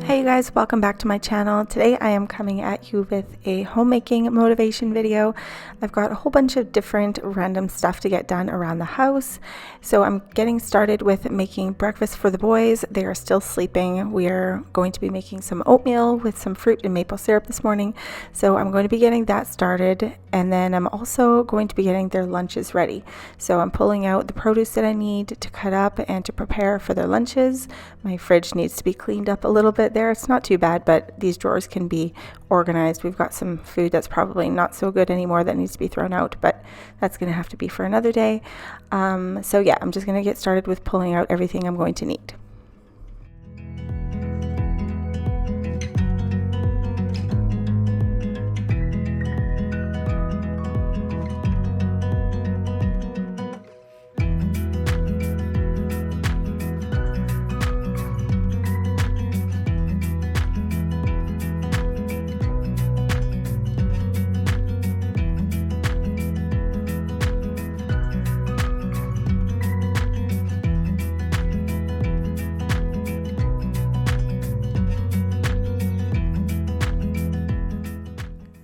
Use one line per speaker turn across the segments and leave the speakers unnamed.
Hey you guys, welcome back to my channel. Today I am coming at you with a homemaking motivation video. I've got a whole bunch of different random stuff to get done around the house. So I'm getting started with making breakfast for the boys. They are still sleeping. We are going to be making some oatmeal with some fruit and maple syrup this morning. So I'm going to be getting that started, and then I'm also going to be getting their lunches ready. So I'm pulling out the produce that I need to cut up and to prepare for their lunches. My fridge needs to be cleaned up a little bit there. It's not too bad, but these drawers can be organized. We've got some food that's probably not so good anymore that needs to be thrown out, but that's going to have to be for another day. So yeah, I'm just going to get started with pulling out everything I'm going to need.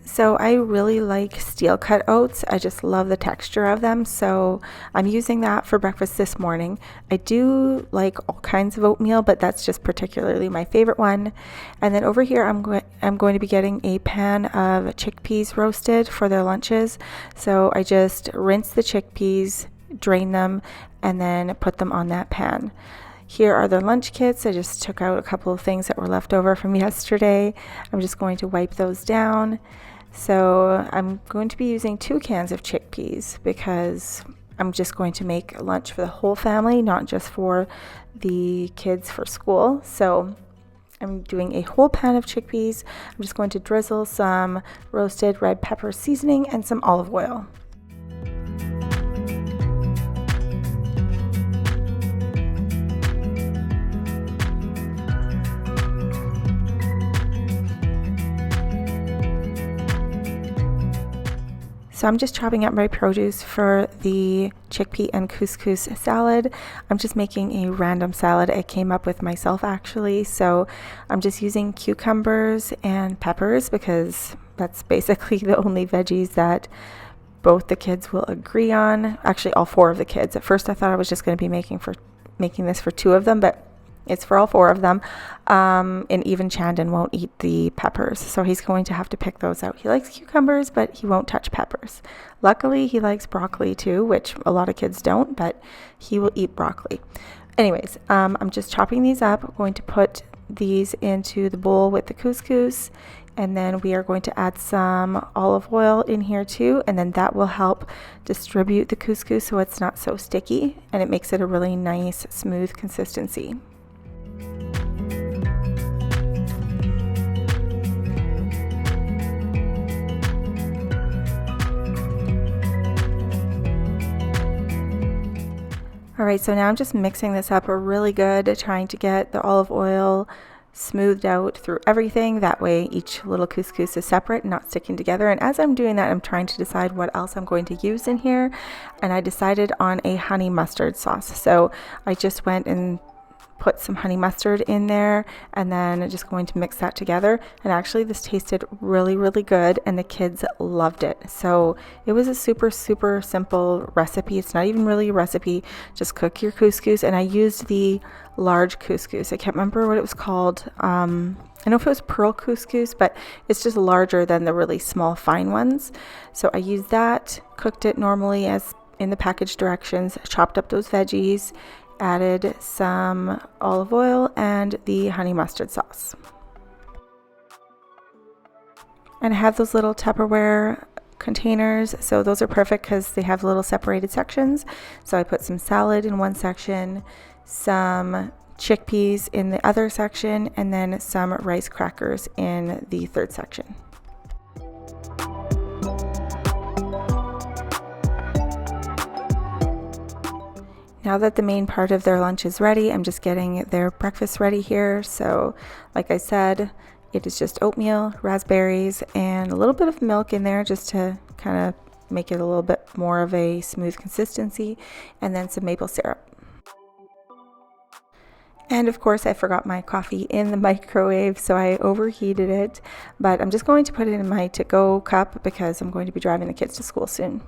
So I really like steel cut oats. I just love the texture of them. So I'm using that for breakfast this morning. I do like all kinds of oatmeal, but that's just particularly my favorite one. And then over here, I'm going to be getting a pan of chickpeas roasted for their lunches. So I just rinse the chickpeas, drain them, and then put them on that pan. Here are their lunch kits. I just took out a couple of things that were left over from yesterday. I'm just going to wipe those down. So I'm going to be using 2 cans of chickpeas because I'm just going to make lunch for the whole family, not just for the kids for school. So I'm doing a whole pan of chickpeas. I'm just going to drizzle some roasted red pepper seasoning and some olive oil. So I'm just chopping up my produce for the chickpea and couscous salad. I'm just making a random salad I came up with myself actually. So I'm just using cucumbers and peppers because that's basically the only veggies that both the kids will agree on. Actually, all 4 of the kids. At first I thought I was just going to be making this for 2 of them, but it's for all 4 of them. And even Chandon won't eat the peppers, so he's going to have to pick those out. He likes cucumbers, but he won't touch peppers. Luckily, he likes broccoli too, which a lot of kids don't, but he will eat broccoli. Anyways, I'm just chopping these up. I'm going to put these into the bowl with the couscous, and then we are going to add some olive oil in here too, and then that will help distribute the couscous so it's not so sticky, and it makes it a really nice, smooth consistency. All right, so now I'm just mixing this up really good, trying to get the olive oil smoothed out through everything. That way each little couscous is separate and not sticking together. And as I'm doing that, I'm trying to decide what else I'm going to use in here. And I decided on a honey mustard sauce. So I just went and put some honey mustard in there, and then just going to mix that together. And actually this tasted really, really good, and the kids loved it. So it was a super simple recipe. It's not even really a recipe. Just cook your couscous, and I used the large couscous. I can't remember what it was called. I know if it was pearl couscous, but it's just larger than the really small fine ones. So I used that, cooked it normally as in the package directions, chopped up those veggies, added some olive oil and the honey mustard sauce. And I have those little Tupperware containers, so those are perfect because they have little separated sections. So I put some salad in one section, some chickpeas in the other section, and then some rice crackers in the third section. Now that the main part of their lunch is ready, I'm just getting their breakfast ready here. So like I said, it is just oatmeal, raspberries, and a little bit of milk in there just to kind of make it a little bit more of a smooth consistency, and then some maple syrup. And of course, I forgot my coffee in the microwave, so I overheated it. But I'm just going to put it in my to-go cup because I'm going to be driving the kids to school soon.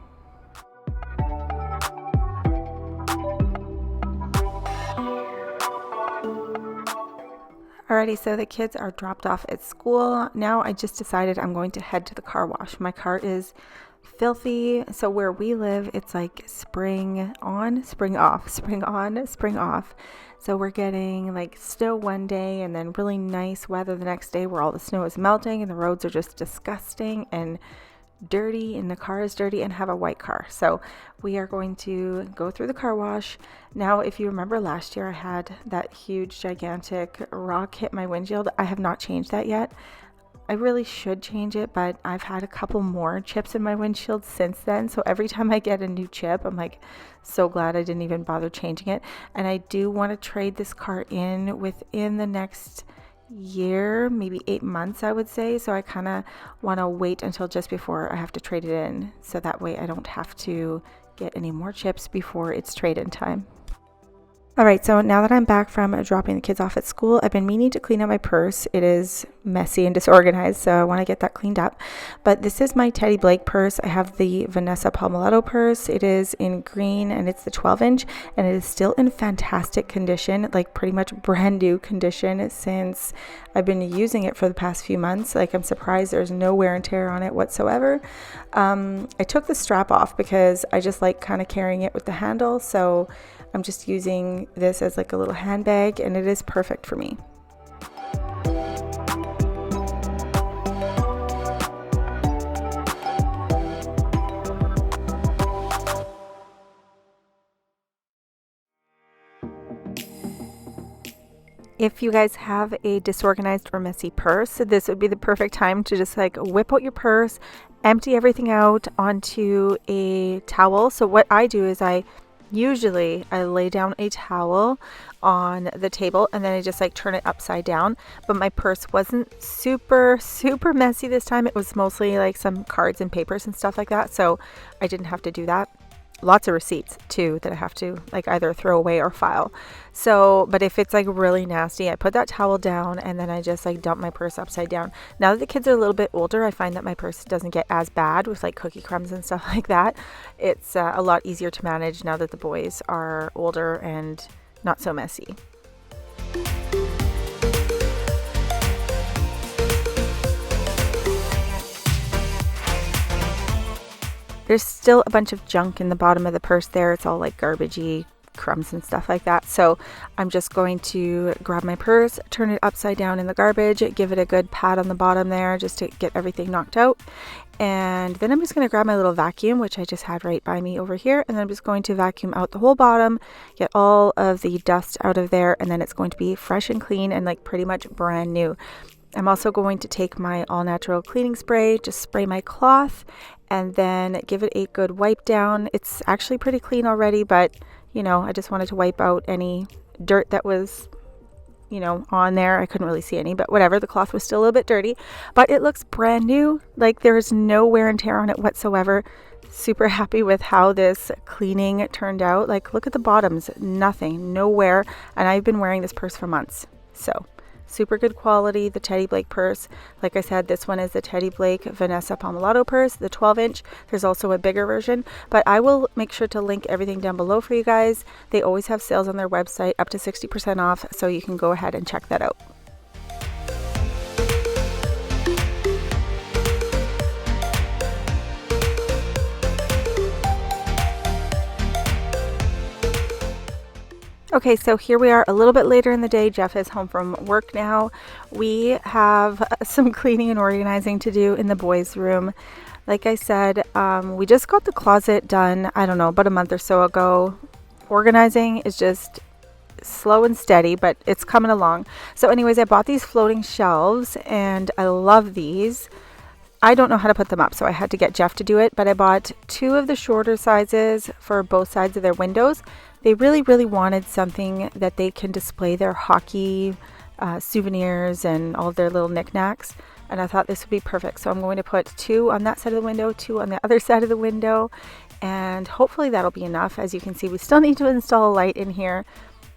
Alrighty, so the kids are dropped off at school. Now I just decided I'm going to head to the car wash. My car is filthy. So where we live, it's like spring on, spring off, spring on, spring off. So we're getting like snow one day and then really nice weather the next day where all the snow is melting and the roads are just disgusting and dirty and the car is dirty and have a white car. So we are going to go through the car wash. Now, if you remember last year, I had that huge gigantic rock hit my windshield. I have not changed that yet. I really should change it, but I've had a couple more chips in my windshield since then. So every time I get a new chip, I'm like so glad I didn't even bother changing it. And I do want to trade this car in within the next year, maybe 8 months, I would say. So I kind of want to wait until just before I have to trade it in. So that way I don't have to get any more chips before it's trade-in time. All right, so now that I'm back from dropping the kids off at school, I've been meaning to clean up my purse. It is messy and disorganized, so I want to get that cleaned up. But this is my Teddy Blake purse. I have the Vanessa Palmolato purse. It is in green and it's the 12-inch, and it is still in fantastic condition, like pretty much brand new condition since I've been using it for the past few months. Like, I'm surprised there's no wear and tear on it whatsoever. I took the strap off because I just like kind of carrying it with the handle, so I'm just using this as like a little handbag, and it is perfect for me. If you guys have a disorganized or messy purse, this would be the perfect time to just like whip out your purse, empty everything out onto a towel. So what I do is usually I lay down a towel on the table and then I just like turn it upside down. But my purse wasn't super messy this time. It was mostly like some cards and papers and stuff like that. So I didn't have to do that. Lots of receipts too that I have to like either throw away or file. So, but if it's like really nasty, I put that towel down and then I just like dump my purse upside down. Now that the kids are a little bit older, I find that my purse doesn't get as bad with like cookie crumbs and stuff like that. It's a lot easier to manage now that the boys are older and not so messy. There's still a bunch of junk in the bottom of the purse there. It's all like garbagey crumbs and stuff like that. So I'm just going to grab my purse, turn it upside down in the garbage, give it a good pat on the bottom there just to get everything knocked out. And then I'm just going to grab my little vacuum, which I just had right by me over here. And then I'm just going to vacuum out the whole bottom, get all of the dust out of there. And then it's going to be fresh and clean and like pretty much brand new. I'm also going to take my all natural cleaning spray, just spray my cloth and then give it a good wipe down. It's actually pretty clean already, but you know, I just wanted to wipe out any dirt that was, you know, on there. I couldn't really see any, but whatever. The cloth was still a little bit dirty, but it looks brand new. Like there's no wear and tear on it whatsoever. Super happy with how this cleaning turned out. Like look at the bottoms, nothing, no wear. And I've been wearing this purse for months. So super good quality, the Teddy Blake purse. Like I said, this one is the Teddy Blake Vanessa Palmolato purse, the 12-inch. There's also a bigger version, but I will make sure to link everything down below for you guys. They always have sales on their website up to 60% off, so you can go ahead and check that out. Okay, so here we are a little bit later in the day. Jeff is home from work now. We have some cleaning and organizing to do in the boys' room. Like I said, we just got the closet done, I don't know, about a month or so ago. Organizing is just slow and steady, but it's coming along. So anyways, I bought these floating shelves and I love these. I don't know how to put them up, so I had to get Jeff to do it, but I bought 2 of the shorter sizes for both sides of their windows. They really wanted something that they can display their hockey souvenirs and all of their little knickknacks, and I thought this would be perfect. So I'm going to put 2 on that side of the window, 2 on the other side of the window, and hopefully that'll be enough. As you can see, we still need to install a light in here.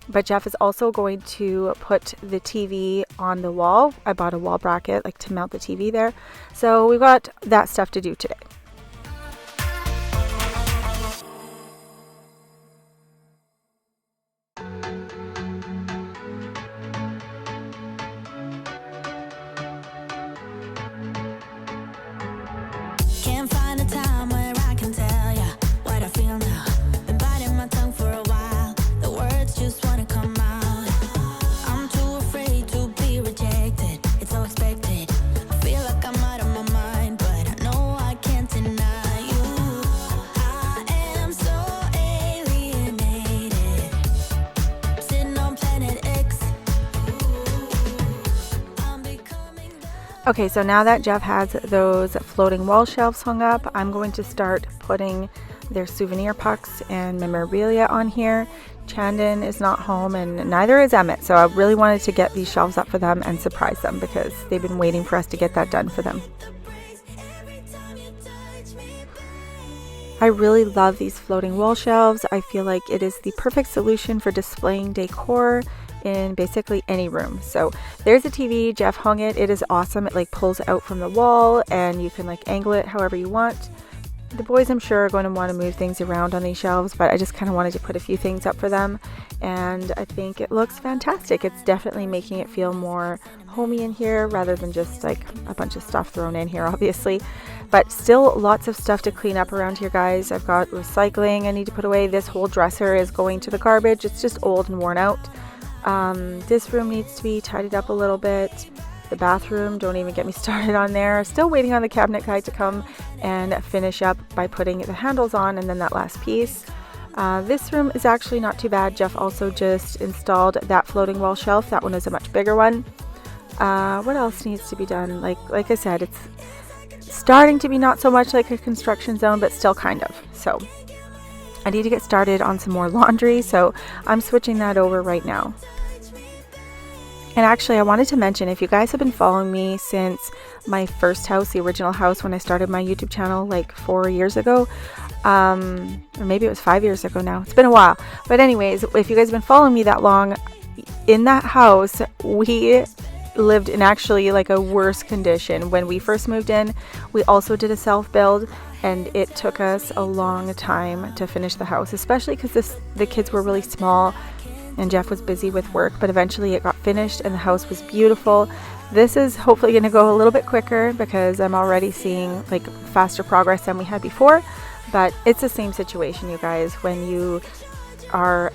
But Jeff is also going to put the TV on the wall. I bought a wall bracket like to mount the TV there. So we've got that stuff to do today.
Can't find a time where I can tell ya what I feel now. Been biting my tongue for a while. The words just wanna come out. I'm too afraid to be rejected. It's so expected. I feel like I'm out of my mind, but I know I can't deny you. I am so alienated. Sitting on planet X. I'm becoming.
Okay, so now that Jeff has those floating wall shelves hung up, I'm going to start putting their souvenir pucks and memorabilia on here. Chandon is not home and neither is Emmett, so I really wanted to get these shelves up for them and surprise them because they've been waiting for us to get that done for them. I really love these floating wall shelves. I feel like it is the perfect solution for displaying decor in basically any room. So there's a TV, Jeff hung it. It is awesome. It like pulls out from the wall and you can like angle it however you want. The boys, I'm sure, are going to want to move things around on these shelves, but I just kind of wanted to put a few things up for them, and I think it looks fantastic. It's definitely making it feel more homey in here rather than just like a bunch of stuff thrown in here, obviously. But still lots of stuff to clean up around here, guys. I've got recycling I need to put away. This whole dresser is going to the garbage. It's just old and worn out. This room needs to be tidied up a little bit. The bathroom, don't even get me started on there. Still waiting on the cabinet guy to come and finish up by putting the handles on and then that last piece. This room is actually not too bad. Jeff also just installed that floating wall shelf. That one is a much bigger one. What else needs to be done? Like I said, it's starting to be not so much like a construction zone, but still kind of. So I need to get started on some more laundry, so I'm switching that over right now. And actually, I wanted to mention, if you guys have been following me since my first house, the original house, when I started my YouTube channel like 4 years ago, or maybe it was 5 years ago now. It's been a while. But anyways, if you guys have been following me that long, in that house, we lived in actually like a worse condition. When we first moved in, we also did a self-build, and it took us a long time to finish the house, especially because the kids were really small and Jeff was busy with work, but eventually it got finished and the house was beautiful. This is hopefully going to go a little bit quicker because I'm already seeing like faster progress than we had before, but it's the same situation, you guys. When you are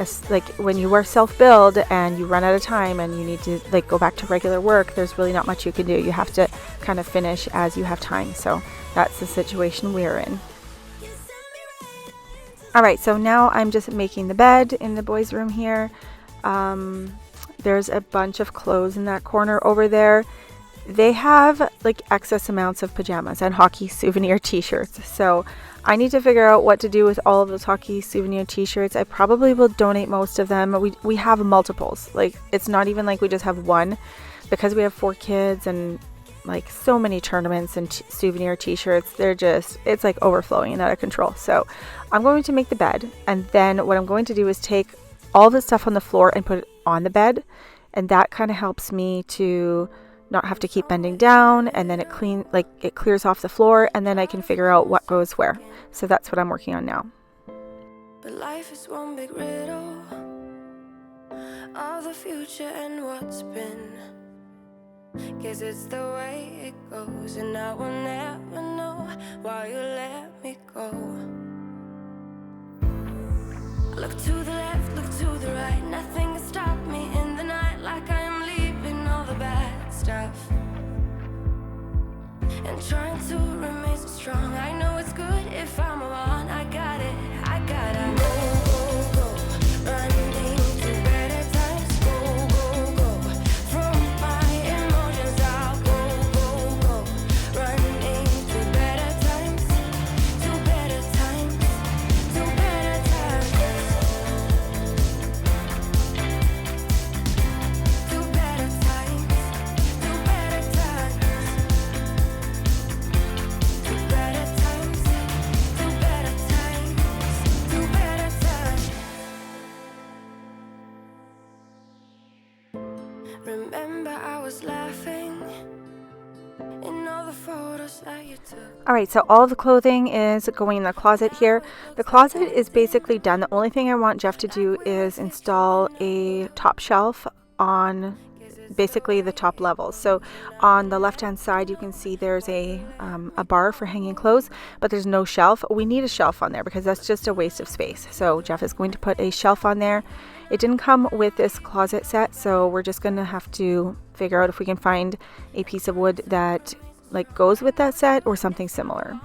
when you are self-build and you run out of time and you need to like go back to regular work, there's really not much you can do. You have to kind of finish as you have time. So that's the situation we're in. All right, so now I'm just making the bed in the boys' room here. There's a bunch of clothes in that corner over there. They have like excess amounts of pajamas and hockey souvenir t-shirts. So I need to figure out what to do with all of those hockey souvenir t-shirts. I probably will donate most of them. We have multiples. Like, it's not even like we just have one, because we have 4 kids and like so many tournaments and souvenir t-shirts. It's like overflowing and out of control. So I'm going to make the bed, and then what I'm going to do is take all the stuff on the floor and put it on the bed, and that kind of helps me to not have to keep bending down, and then it clears off the floor, and then I can figure out what goes where. So that's what I'm working on now.
But life is one big riddle of the future and what's been. Guess it's the way it goes, and I will never know why you let me go. Look to the left, look to the right, nothing can stop me in the night, like I am leaving all the bad stuff and trying to remain so strong. I know it's good if I'm alone. I got it, go, go, go, running to better times, go, go, go, from my emotions I'll go, go, go, running to better times, to better times, to better times. Remember I was laughing in all the photos that you took.
Alright, so all the clothing is going in the closet here. The closet is basically done. The only thing I want Jeff to do is install a top shelf on basically the top levels. So on the left hand side you can see there's a bar for hanging clothes, but there's no shelf. We need a shelf on there because that's just a waste of space. So Jeff is going to put a shelf on there. It didn't come with this closet set, so we're just going to have to figure out if we can find a piece of wood that like goes with that set or something similar.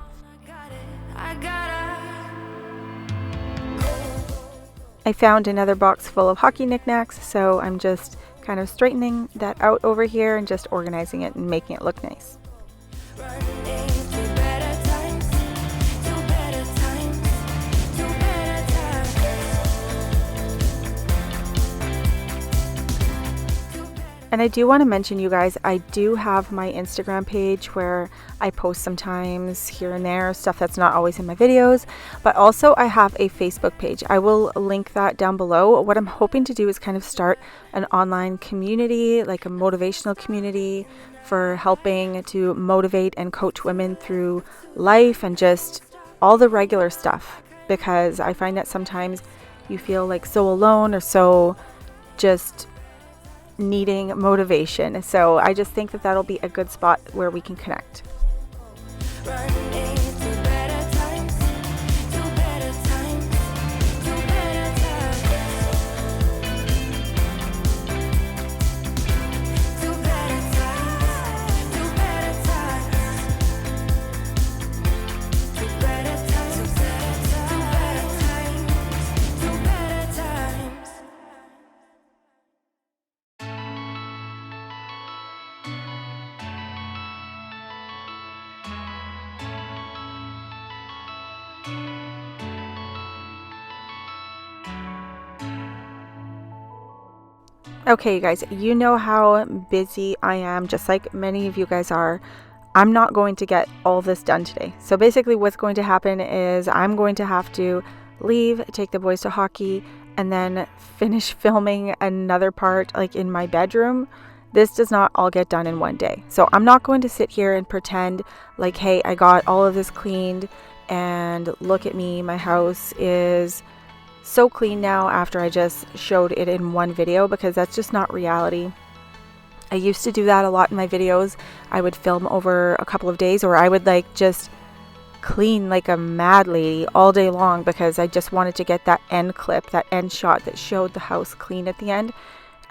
I found another box full of hockey knickknacks, so I'm just kind of straightening that out over here and just organizing it and making it look nice. And I do want to mention, you guys, I do have my Instagram page where I post sometimes here and there stuff that's not always in my videos, but also I have a Facebook page. I will link that down below. What I'm hoping to do is kind of start an online community, like a motivational community for helping to motivate and coach women through life and just all the regular stuff, because I find that sometimes you feel like so alone or so just needing motivation. So I just think that that'll be a good spot where we can connect. Okay, you guys, you know how busy I am, just like many of you guys are. I'm not going to get all this done today. So basically what's going to happen is I'm going to have to leave, take the boys to hockey, and then finish filming another part like in my bedroom. This does not all get done in one day. So I'm not going to sit here and pretend like, hey, I got all of this cleaned and look at me, my house is so clean now after I just showed it in one video, because that's just not reality. I used to do that a lot in my videos. I would film over a couple of days, or I would like just clean like a mad lady all day long because I just wanted to get that end clip, that end shot that showed the house clean at the end.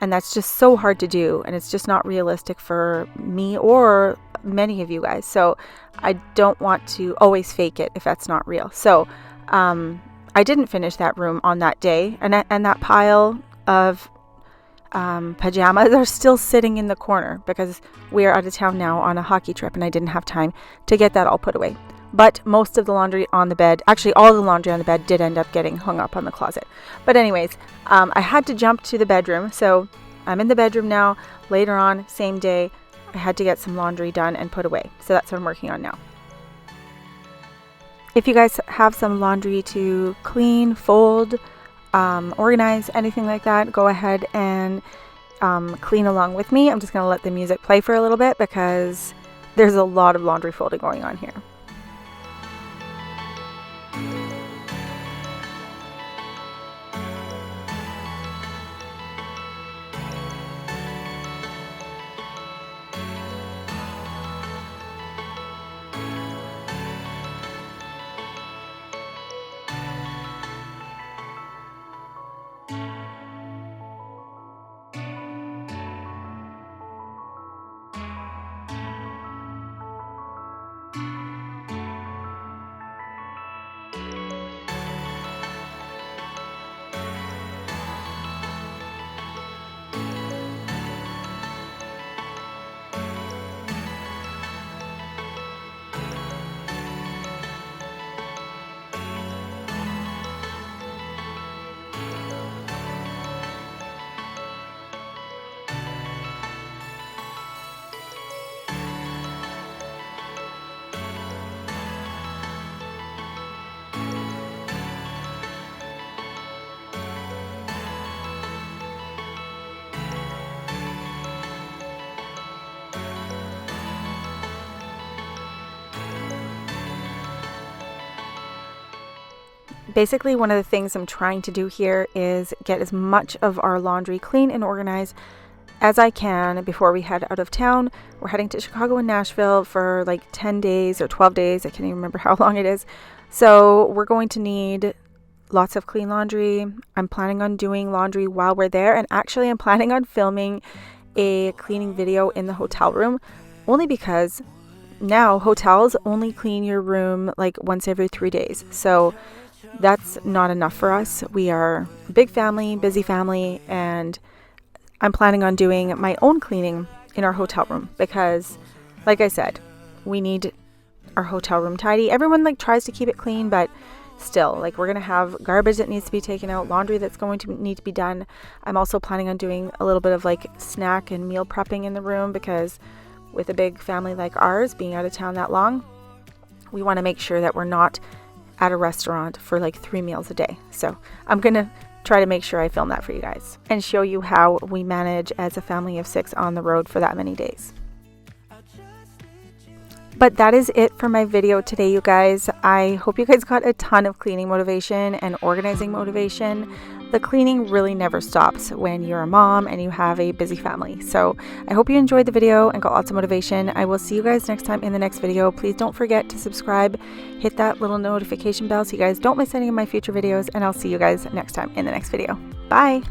And that's just so hard to do, and it's just not realistic for me or many of you guys. So I don't want to always fake it if that's not real. So I didn't finish that room on that day, and that pile of pajamas are still sitting in the corner because we are out of town now on a hockey trip and I didn't have time to get that all put away. But most of the laundry on the bed, actually all the laundry on the bed, did end up getting hung up on the closet. But anyways, I had to jump to the bedroom, so I'm in the bedroom now. Later on, same day, I had to get some laundry done and put away. So that's what I'm working on now. If you guys have some laundry to clean, fold, organize, anything like that, go ahead and clean along with me. I'm just going to let the music play for a little bit because there's a lot of laundry folding going on here. basically one of the things I'm trying to do here is get as much of our laundry clean and organized as I can before we head out of town. We're heading to Chicago and Nashville for like 10 days or 12 days. I can't even remember how long it is. So we're going to need lots of clean laundry. I'm planning on doing laundry while we're there. And actually, I'm planning on filming a cleaning video in the hotel room, only because now hotels only clean your room like once every 3 days. So that's not enough for us. We are a big family, busy family, and I'm planning on doing my own cleaning in our hotel room because, like I said, we need our hotel room tidy. Everyone like tries to keep it clean, but still, like, we're going to have garbage that needs to be taken out, laundry that's going to need to be done. I'm also planning on doing a little bit of like snack and meal prepping in the room because with a big family like ours, being out of town that long, we want to make sure that we're not at a restaurant for like 3 meals a day. So I'm going to try to make sure I film that for you guys and show you how we manage as a family of 6 on the road for that many days. But that is it for my video today, you guys. I hope you guys got a ton of cleaning motivation and organizing motivation. The cleaning really never stops when you're a mom and you have a busy family. So I hope you enjoyed the video and got lots of motivation. I will see you guys next time in the next video. Please don't forget to subscribe, hit that little notification bell so you guys don't miss any of my future videos, and I'll see you guys next time in the next video. Bye!